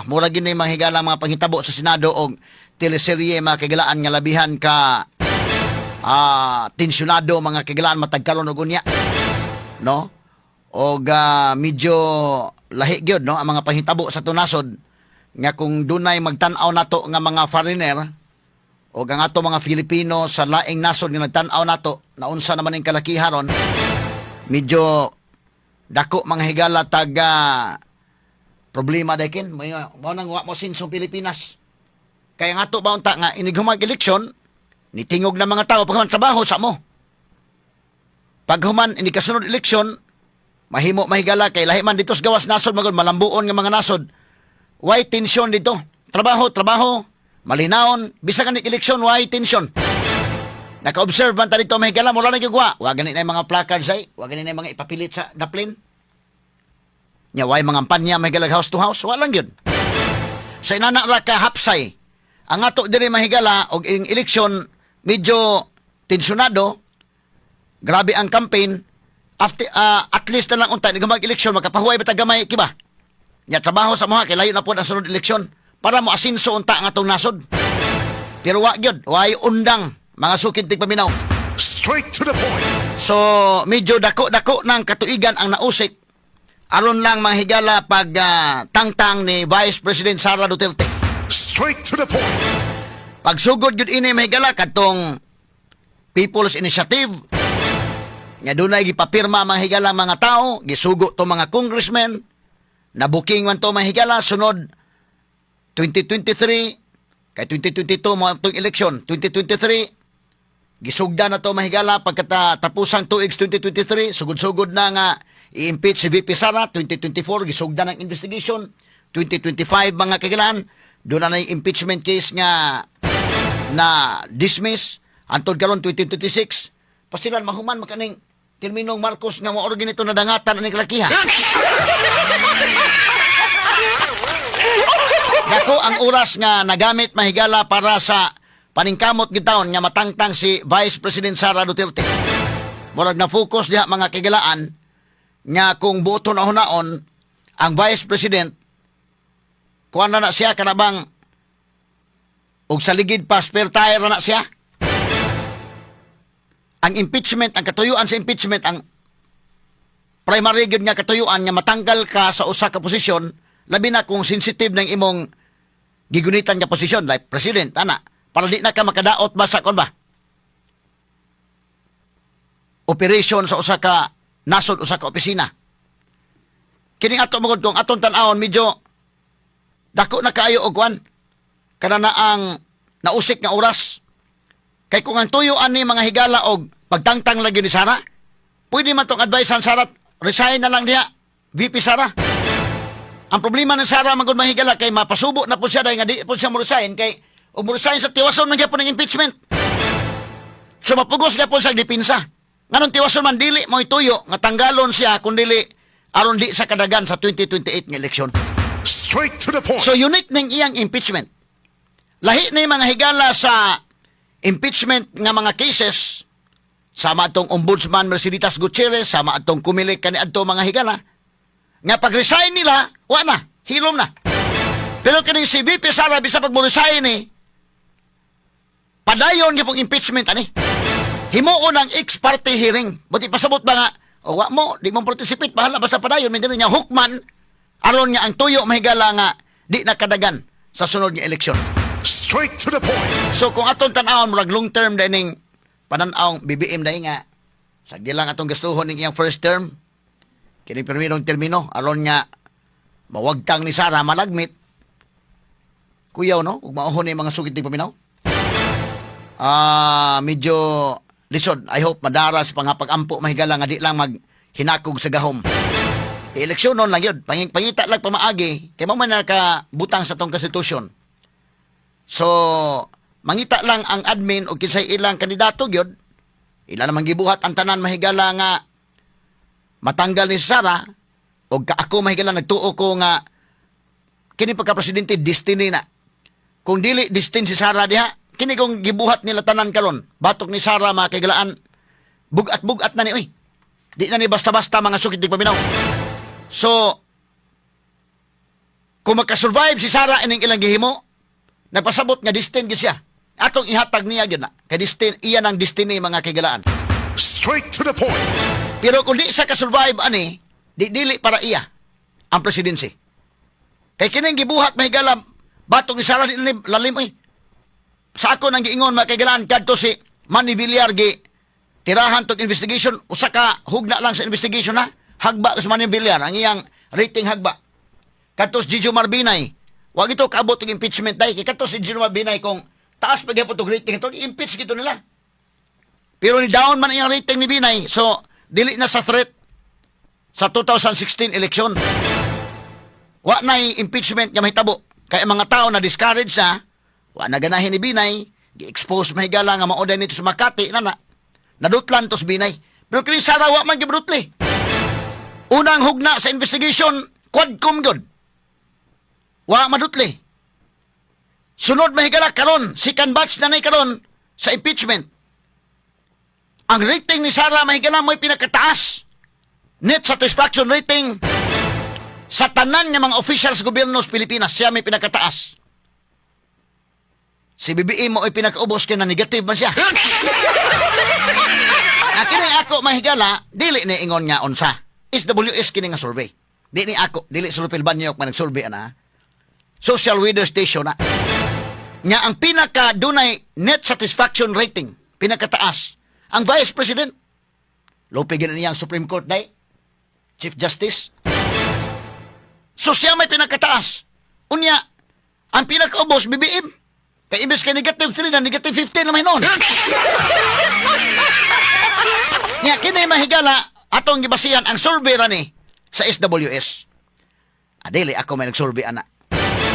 mura gini mga higala mga panghitabo sa Senado og teleserye mga kahigalaan nga labihan ka tensyonado mga kahigalaan matagkaron og unya, no? Og medyo lahi gyud, no, ang mga panghitabo sa tunasod nga kung dunay magtan-aw nato nga mga foreigner o ang ato mga Filipino sa laing nasod nga nagtan-aw nato na unsa naman ang kalakiharon, medyo dako mga higala taga problema dakin mo nang wa mo sinsong Pilipinas. Kaya nga to ba unta nga inigumag eleksyon nitingog na mga tao paghuman trabaho sa mo. Paghuman ini kasunod eleksyon mahimo mahigala kay lahi man dito sa gawas nasod magud malambuon nga mga nasod. Why tension dito? Trabaho, malinaon, bisag ni eleksyon why tension. Naka-observe man ta dito mahigala mula na gigwa. Wa gani na mga placards ay, wa gani na mga ipapilit sa daplin. Nya way mga panya mahigala house to house, wa lang gyud. Sa inana ra ka hapsay. Ang ato diri mahigala og ing eleksyon medyo tensyonado. Grabe ang campaign. After, at least na lang unta nagmag eleksyon makapahuway ba tagamay kiba. Nya trabaho sa mga kay layo na po ang sunod eleksyon para mo asinso unta ang atong nasod. Pero wa gyud, way undang mga sukid tigpaminaw. Straight to the point. So medyo dako-dako ng katuigan ang nausik aron lang mga higala pag tangtang ni Vice President Sara Duterte. Straight to the point. Pagsugod gyud ini mga higala katong People's Initiative nga dunay gipapirma mga higala mga tao, gisugo to mga congressmen, na booking man to mga higala sunod 2023 kay 2022 mo itong eleksyon 2023 gisugda na to mga higala pagkatapusang tuigs 2023 sugod-sugod na nga i-impeach si VP Sara. 2024 gisugda ng investigation. 2025 mga kagilaan doon na yung impeachment case nga na dismiss. Antod karon 2026 pasilan mahuman makaning terminong Marcos nga mo ganito na dangatan ang kalakiha. Dako ang oras nga nagamit mahigala para sa paningkamot gitaon nga matangtang si Vice President Sara Duterte. Murag na focus diha mga kagilaan nga kung buto na hunaon ang Vice President kuha na siya kanabang og sa ligid pa spare tire na siya. Ang impeachment, ang katuyuan sa impeachment, ang primary gyud nga katuyuan nga matanggal ka sa usa ka posisyon, labi na kung sensitive ng imong gigunitan nga posisyon like president ana, para di na ka makadaot ba sa kon ba operation sa usa ka nasod, usa ka opisina. Kining ato magud kung aton tan-awon medyo dako na kaayo og kwan kana na ang nausik nga oras. Kay kung ang tuyuan ni mga higala og pagtangtang lagi ni Sara, pwede man tong advice ang Sara, resign na lang diha, VP Sara. Ang problema ni Sara magud mga higala kay mapasubo na po siya dahil nga di po siya mo resign kay o mo resign sa tiwason na gyapon ng impeachment. So mapugos gyapon sa dipinsa. Nganong tiwason man dili mo ituyo nga tanggalon siya kun dili aron di sa kadagan sa 2028 nga eleksyon. Straight to the point. So unique ning iyang impeachment. Lahi na mga higala sa impeachment nga mga cases sama atong Ombudsman Merceditas Gutierrez, sama atong kumilik kani adto mga higala nga pag-resign nila, wa na, hilom na. Pero kani si VP Sara bisa pag mo-resign ni padayon gyapon impeachment ani. Himuon ang ex parte hearing. Buti pasabot ba nga, o wa mo, di mo participate, bahala basta padayon, may niya hukman, aron nga ang tuyo mahigala nga, di nakadagan sa sunod nga eleksyon. Straight to the point. So kung atong tan-awon murag long term dining pananaw BBM dai nga sagdi lang atong gastuhon ning iyang first term kini termino aron nga mawagtang ni Sara malagmit kuyaw no ug maohon ni mga sugid ning paminaw. Medyo lisod. I hope madaras pangapag-ampo mahigala nga di lang maghinakog sa gahom. Eleksyonon lang yun. Pangita lang pamaagi kay mo man nakabutang sa tong konstitusyon. So, mangita lang ang admin o kinsay ilang kandidato gyud. Ila namang gibuhat ang tanan mahigala nga matanggal ni Sara o ako mahigala nagtuo ko nga kini pagka-presidente destiny na. Kung dili destiny si Sara diha, kini kung gibuhat nila tanan karon, batok ni Sara makigalaan. Bugat-bugat na ni oy. Di na ni basta-basta mga sukit di paminaw. So, Kung makasurvive si Sara ining ilang gihimo, nagpasabot nga destin gyud siya. Atong ihatag niya gyud na. Kay destin iyan ang destiny mga kagalaan. Straight to the point. Pero kung di sa kasurvive ani, dili para iya ang presidency. Kay kining gibuhat mahigala batong ni Sara di na lalim oy. Sa ako nang giingon mga kagalaan kadto si Manny Villar gi tirahan tong investigation, usa ka hugna lang sa investigation ha. Hagba sa Manny Villar ang iyang rating hagba. Katos Gigi Marbinay, wag ito kaabot ng impeachment dahil kay katos si Gigi Marbinay kung taas pa gyapon tong rating ito, i-impeach gito nila. Pero ni down man iyang rating ni Binay, so dili na sa threat sa 2016 election. Wa na impeachment nga mahitabo. Kaya mga tao na discourage na, wa na ganahin ni Binay, gi-expose mahigala nga maoday nito sa Makati na nadutlan to si Binay. Pero kini Sara wa man gibudutli. Unang hugna sa investigation, quadcom gyud. Wa madutli. Sunod mahigala karon, second batch na nay karon sa impeachment. Ang rating ni Sara mahigala mo'y pinakataas. Net satisfaction rating sa tanan nga mga officials sa gobyerno sa Pilipinas, siya may pinakataas. Si BBM mo ay pinakaubos kaya na negative man siya. Kini ako mahigala, dili ni ingon nga unsa. SWS kini nga survey. Di ni ako, dili Sulpil Banyok man nag-survey ana. Social weather station na. Nga ang pinaka dunay net satisfaction rating, pinakataas, ang Vice President. Lupigin niya ang Supreme Court day, Chief Justice. So siya may pinakataas. Unya, ang pinakaubos, BBM. Kaya imbes kay negative 3 na negative 15 naman noon. Nga, kini mahigala, atong gibasihan ang survey rani sa SWS. Dili ako may nag-survey ana.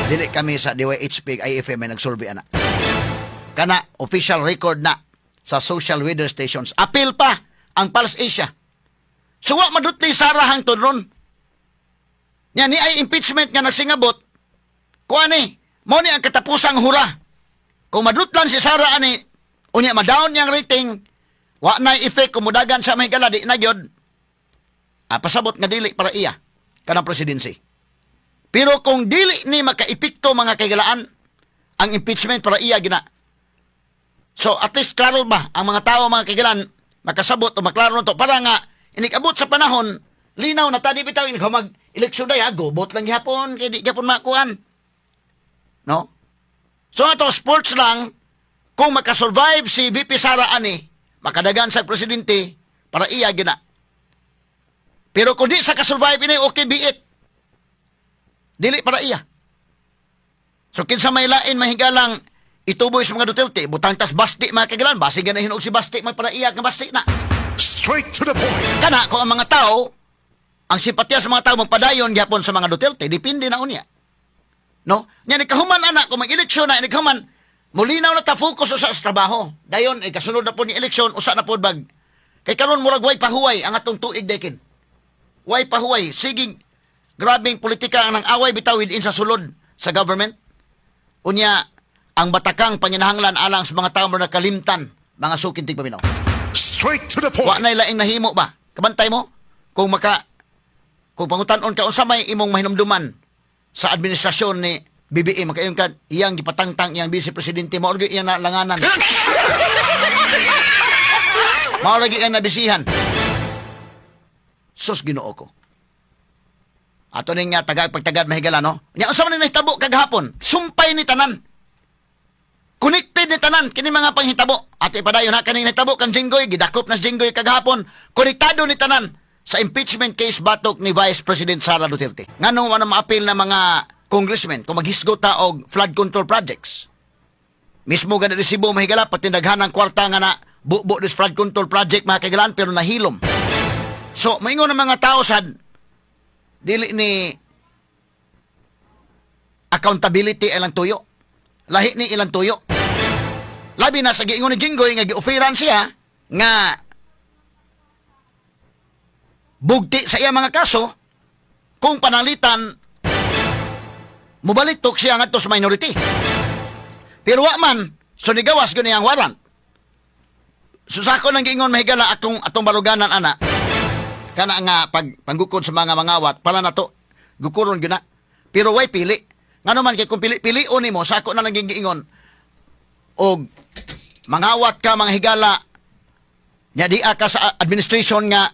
Dili kami sa DYHP IFM may nag-survey ana. Kana official record na sa social weather stations. Appeal pa ang Pulse Asia. So wa madutli Sara hangtod ron. Nya ni ay impeachment nga nagsingabot. Kuan ni, mo ni ang katapusang hura. Kung madutlan si Sara ani, unya ma-down yang rating, wa na effect kumudagan sa mahigala di na gyud. Pasabot nga dili para iya kanang presidency. Pero kung dili ni makaepekto mga kagalaan ang impeachment para iya gina. So at least klaro ba ang mga tao mga kagalaan makasabot o maklaro to para nga inikabot sa panahon linaw na tadi bitaw inig mag eleksyon day gobot lang gihapon kay di gyapon makuan. No? So ato sports lang kung makasurvive si VP Sara ani makadagan sa presidente para iya gina. Pero kung di sa kasurvive ini okay be it. Dili para iya. So kinsa may lain mahigalang ituboy sa mga Duterte, butang tas basti mga kagalan, basi gana hinog si basti may para iya nga basti na. Straight to the point. Kana kung ang mga tao, ang simpatya sa mga tao magpadayon gyapon sa mga Duterte, depende na unya. No? Nya ni kahuman anak kung mag-eleksyon na ni kahuman mulinaw na ta focus sa trabaho. Dayon kasunod na po ni eleksyon usa na po bag. Kay karon murag way pahuway ang atong tuig dekin. Way pahuway, sige grabing politika ang away bitaw within sa sulod sa government. Unya, ang batakang panginahanglan alang sa mga tao na kalimtan, mga sukintig paminaw. Straight to the Wa point. na ilaing nahimo ba? Kabantay mo? Kung pangutanon ka, unsa may imong mahinumduman sa administrasyon ni BBM, makayon ka, iyang gipatangtang, iyang vice-presidente, maulagi iyang nalanganan. Maulagi iyang nabisihan. Sus, Ginoo ko. Ato ning nga pagtagad mahigala no. Nya unsa man ni nahitabo kaghapon? Sumpay ni tanan. Connected ni tanan kini mga panghitabo. Ato ipadayon na kaning nahitabo kan Jinggoy gidakop na si Jinggoy kaghapon. Konektado ni tanan sa impeachment case batok ni Vice President Sara Duterte. Nganong wala ma-appeal na mga congressmen kung maghisgot ta og flood control projects. Mismo gani resibo mahigala pati daghanang kwarta nga na bubo this flood control project mga kagalan pero nahilom. So maingon ang mga tao sad dili ni accountability ilang tuyo. Lahi ni ilang tuyo. Labi na sa giingon ni Jinggoy nga gi-offeran siya nga bugti sa iya mga kaso kung panalitan mubalitok siya ngadto sa minority. Pero wa man so nigawas gyud niyang warrant. Susako nang giingon mahigala atong baluganan ana. Kana nga panggukod sa mga mangawat pala na to gukuron gyud na Pero way pili. Ngano man kay kung pili-pilion nimo sa ako na lang giingon og mangawat ka mga higala nya di ka sa administration nga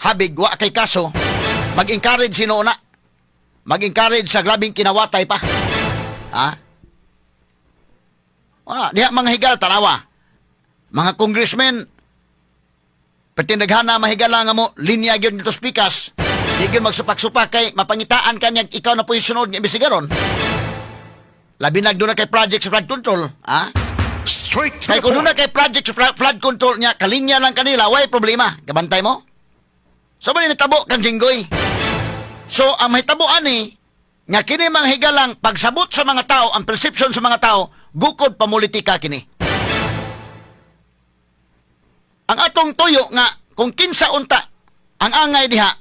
habig wa kay kaso, mag-encourage sino na. Mag-encourage sa grabing kinawatay pa. Ha? Diha mga higala tanawa. Mga congressmen pertindaghana mahigala nga mo linya gyud dito speakers. Di gyud magsupak-supak kay mapangitaan kanya ikaw na po yung sunod nga imbestigaron. Labi nagdo na kay project sa flood control, ha? Straight to Kay the kung doon point. na kay project sa flood control niya, kalinya lang kanila, way problema. Kabantay mo? So, ba nitabo kang Jinggoy? So, ang mahitabo ani, nga kini mga higalang pagsabot sa mga tao, ang perception sa mga tao, gukod pamulitika kini. Ang atong tuyo nga, kung kinsa unta, ang angay diha,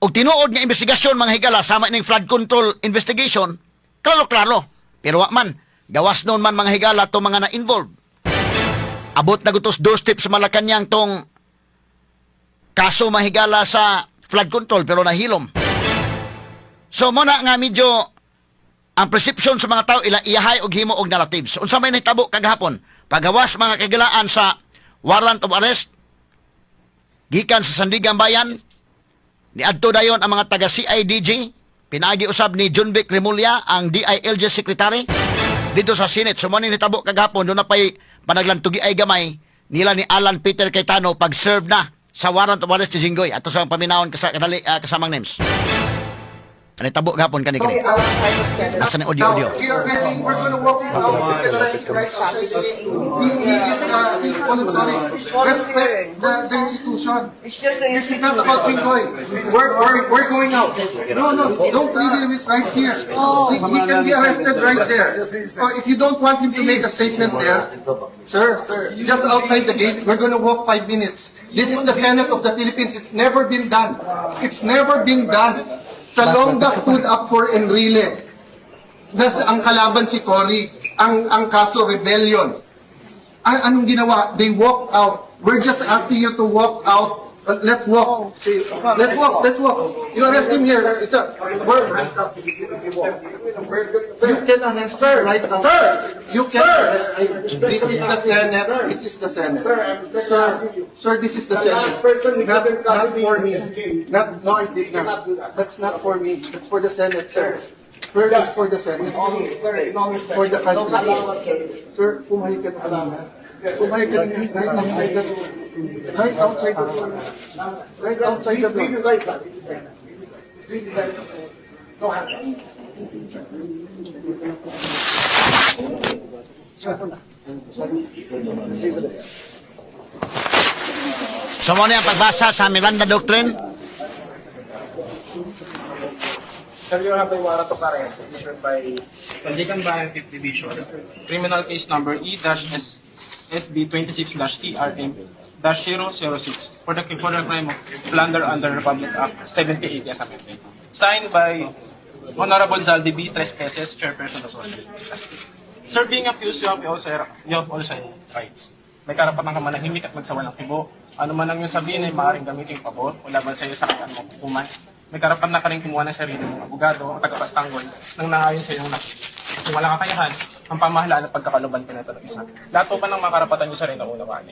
o tinuod nga investigasyon mga higala, sama ning flood control investigation, klaro-klaro. Pero wa man, gawas noon man mga higala to mga na-involved. Abot na gutos doorstep sa Malacanang tong kaso mahigala sa flood control pero nahilom. So muna nga medyo ang perception sa mga tao ila iyahay og himo og narratives. Unsa may nahitabo kagahapon? Pagawas mga kagilaan sa warrant of arrest gikan sa Sandigan Bayan niadto dayon ang mga taga CIDG, pinaagi usab ni John Vic Remulla ang DILG secretary dito sa Senate. So mo ni nahitabo kagahapon do na pay panaglantugi ay gamay nila ni Alan Peter Cayetano pag-serve na sa warrant of arrest ni Jinggoy ato sa paminawon kasamang names. Ano tabo gapon kani kani. Nasa ni audio. We're going to walk it out. Respect the institution. It's just the This is not about Jinggoy. We're going out. No, don't leave him. He's right here. He can be arrested right there. So if you don't want him to make a statement there, sir, just outside the gate, we're going to walk 5 minutes. This is the Senate of the Philippines. It's never been done. It's never been done. Salonga stood up for Enrile. Ang kalaban si Cory, ang kaso rebellion. Anong ginawa? They walked out. We're just asking you to walk out. Let's walk. Let's walk. You arrest him here. You can arrest him right now. Sir! You can arrest him. This is the Senate. This is the Senate. Sir, this is the Senate. Not for me. No, I did not. That's not for me. That's for the Senate, sir. It's for the Senate. For the country. Sir, pumayag ka na kanina. Pumayag ka na right outside the door. Right outside the door. So mo ni ang pagbasa sa Miranda Doctrine. Sir, you have a warrant of arrest issued by Sandigan Bayan 5th Division. Criminal case number E-SB 26-CRM-006 for the crime of plunder under Republic Act 78 as amended. Signed by Honorable Zaldi B. Trespeses, Chairperson of the Sir, being accused, you have also rights. May karapatan ka manahimik at magsawa ng kibo. Ano man ang yung sabihin ay maaaring gamitin pabor o laban sa iyo sa kanyang hukuman. May karapatan na ka rin kumuha ng sarili ng abogado o tagapagtanggol nang naayon sa iyong nakita. Kung wala kakayahan, ang pamahalaan at pagkakaluban ka na ito ng isa. Lahat pa ng mga karapatan nyo sa rin ang unawaan.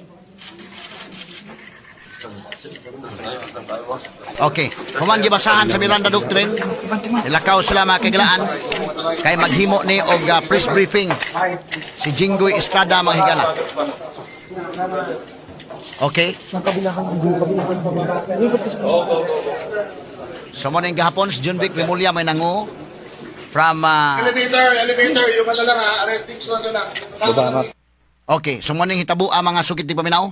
Okay. Human gibasahan sa Miranda Doctrine. Nilakaw sila mga kagilaan kay maghimo ni og press briefing si Jinggoy Estrada mga higala. Okay. So mo ning gahapon si John Vic Remulla may nangu from Elevator, yung ano lang arresting ko lang. okay, so mo ning hitabo ang mga sukit ni paminaw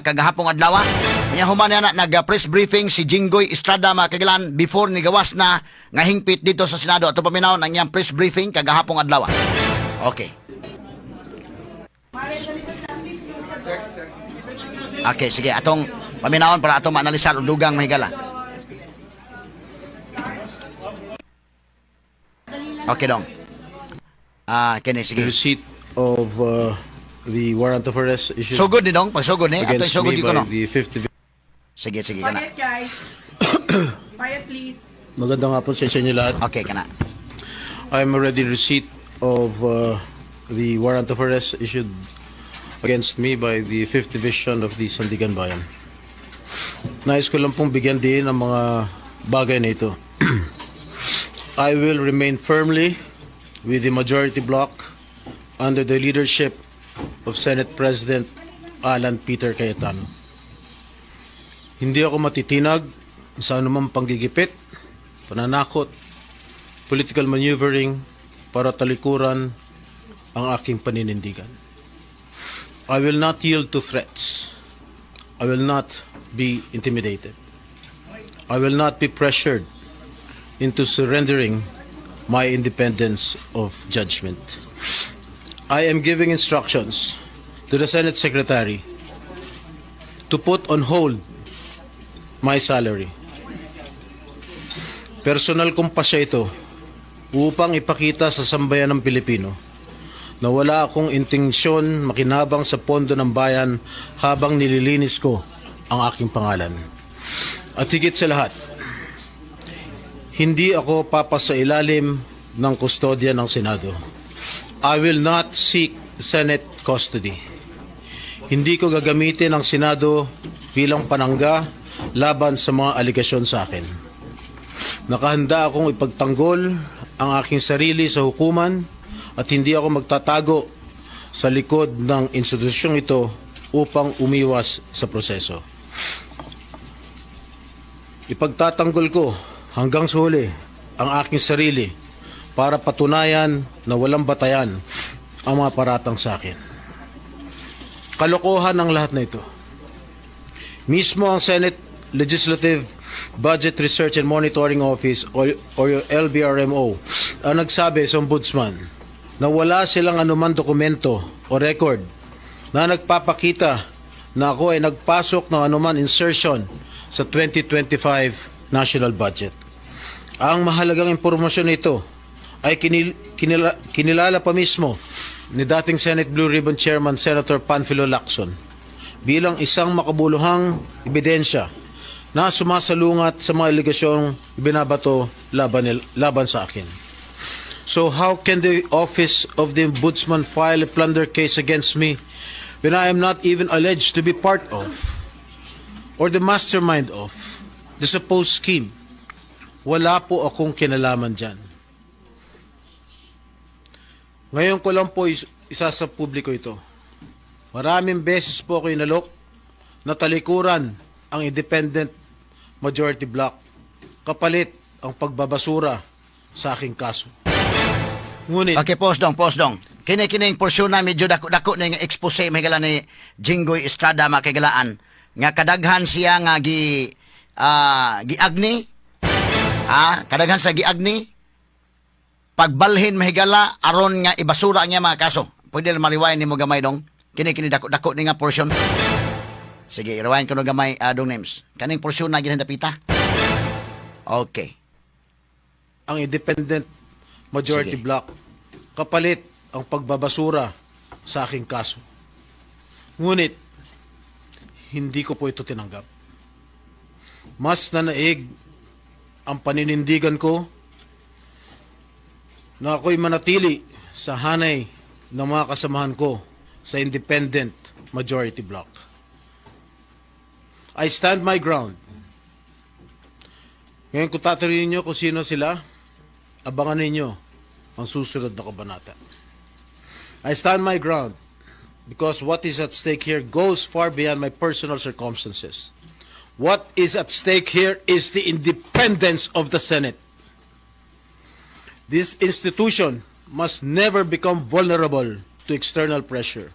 kagahapong adlaw. Nya human na nag-press briefing si Jinggoy Estrada mga kagilan before ni gawas na nga hingpit dito sa Senado ato paminaw nang iyang press briefing kagahapong adlaw. Okay. Okay, sige atong paminawon para atong maanalisar og dugang mahigala. Okay dong. Kini The sige. receipt of the warrant of arrest issued Sugod ni dong, pag sugod ni ato against sugod me di ko by no. the 5th Division. Sige kana. Quiet, guys. Quiet, please. Magandang hapon sa inyo lahat. Okay, kana. I'm already in receipt of the warrant of arrest issued against me by the 5th Division of the Sandigan Bayan. Nais ko lang pong bigyan din ng mga bagay na ito. I will remain firmly with the majority bloc under the leadership of Senate President Alan Peter Cayetano. Hindi ako matitinag sa anumang panggigipit, pananakot, political maneuvering para talikuran ang aking paninindigan. I will not yield to threats. I will not be intimidated. I will not be pressured into surrendering my independence of judgment. I am giving instructions to the Senate Secretary to put on hold my salary. Personal kong pasya ito upang ipakita sa sambayan ng Pilipino na wala akong intensyon makinabang sa pondo ng bayan habang nililinis ko ang aking pangalan. At higit sa lahat, hindi ako papasailalim ng kustodya ng Senado. I will not seek Senate custody. Hindi ko gagamitin ang Senado bilang panangga laban sa mga aligasyon sa akin. Nakahanda akong ipagtanggol ang aking sarili sa hukuman at hindi ako magtatago sa likod ng institusyong ito upang umiwas sa proseso. Ipagtatanggol ko hanggang sa huli ang aking sarili para patunayan na walang batayan ang mga paratang sa akin. Kalokohan ang lahat na ito. Mismo ang Senate Legislative Budget Research and Monitoring Office o LBRMO ang nagsabi sa Ombudsman na wala silang anumang dokumento o record na nagpapakita na ako ay nagpasok ng anuman insertion sa 2025 national budget. Ang mahalagang impormasyon nito ay kinilala pa mismo ni dating Senate Blue Ribbon Chairman Senator Panfilo Lacson bilang isang makabuluhang ebidensya na sumasalungat sa mga aligasyong binabato laban sa akin. So how can the office of the Ombudsman file a plunder case against me when I am not even alleged to be part of or the mastermind of the supposed scheme? Wala po akong kinalaman dyan. Ngayon ko lang po isa sa publiko ito. Maraming beses po ako inalok na talikuran ang independent majority bloc kapalit ang pagbabasura sa aking kaso. Ngunit, Okay, pause dong. Kini-kining porsyon na medyo dako-dako na yung expose mahigala ni Jinggoy Estrada makigalaan nga kadaghan siya nga giagni kadaghan sa giagni pagbalhin mahigala aron nga ibasura niya mga kaso. Pwede lang maliwayan nimo gamay dong. Kini dako-dako ni nga porsyon. Sige, irawayan ko no gamay dong names. Kaning porsyon na ginandapita. Okay. ang independent majority Sige. bloc kapalit ang pagbabasura sa aking kaso. Ngunit, hindi ko po ito tinanggap. Mas nanaig ang paninindigan ko na ako'y manatili sa hanay ng mga kasamahan ko sa independent majority bloc. I stand my ground. Ngayon kung tatanungin niyo kung sino sila, abangan ninyo ang susunod na kabanata. I stand my ground because what is at stake here goes far beyond my personal circumstances. What is at stake here is the independence of the Senate. This institution must never become vulnerable to external pressure.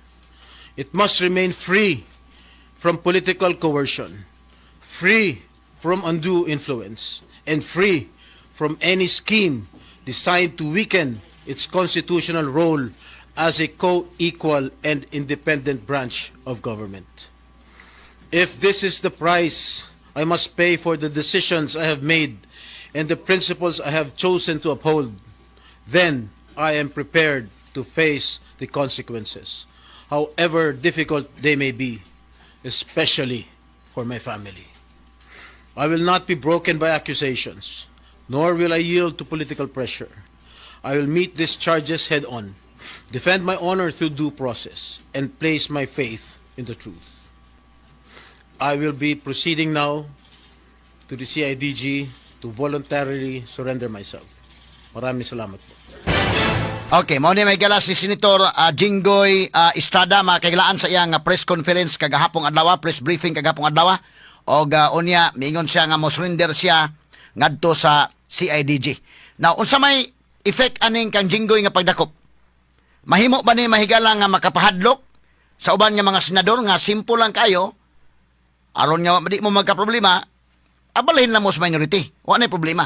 It must remain free from political coercion, free from undue influence, and free from any scheme designed to weaken its constitutional role as a co-equal and independent branch of government. If this is the price I must pay for the decisions I have made and the principles I have chosen to uphold, then I am prepared to face the consequences, however difficult they may be, especially for my family. I will not be broken by accusations, nor will I yield to political pressure. I will meet these charges head on, defend my honor through due process, and place my faith in the truth. I will be proceeding now to the CIDG to voluntarily surrender myself. Maraming salamat po. Okay, mao ni may gala si Senator Jinggoy Estrada makailaan sa iyang press conference kagahapong adlaw, press briefing kagahapong adlaw, og unya miingon siya nga mo surrender siya ngadto sa CIDG. Now, unsa may effect aning kang Jinggoy nga pagdakop? Mahimo ba ni mahigala nga makapahadlok sa uban nga mga senador nga simple lang kayo aron nga di mo magka-problema, abalhin lang mo sa minority. Wa na problema.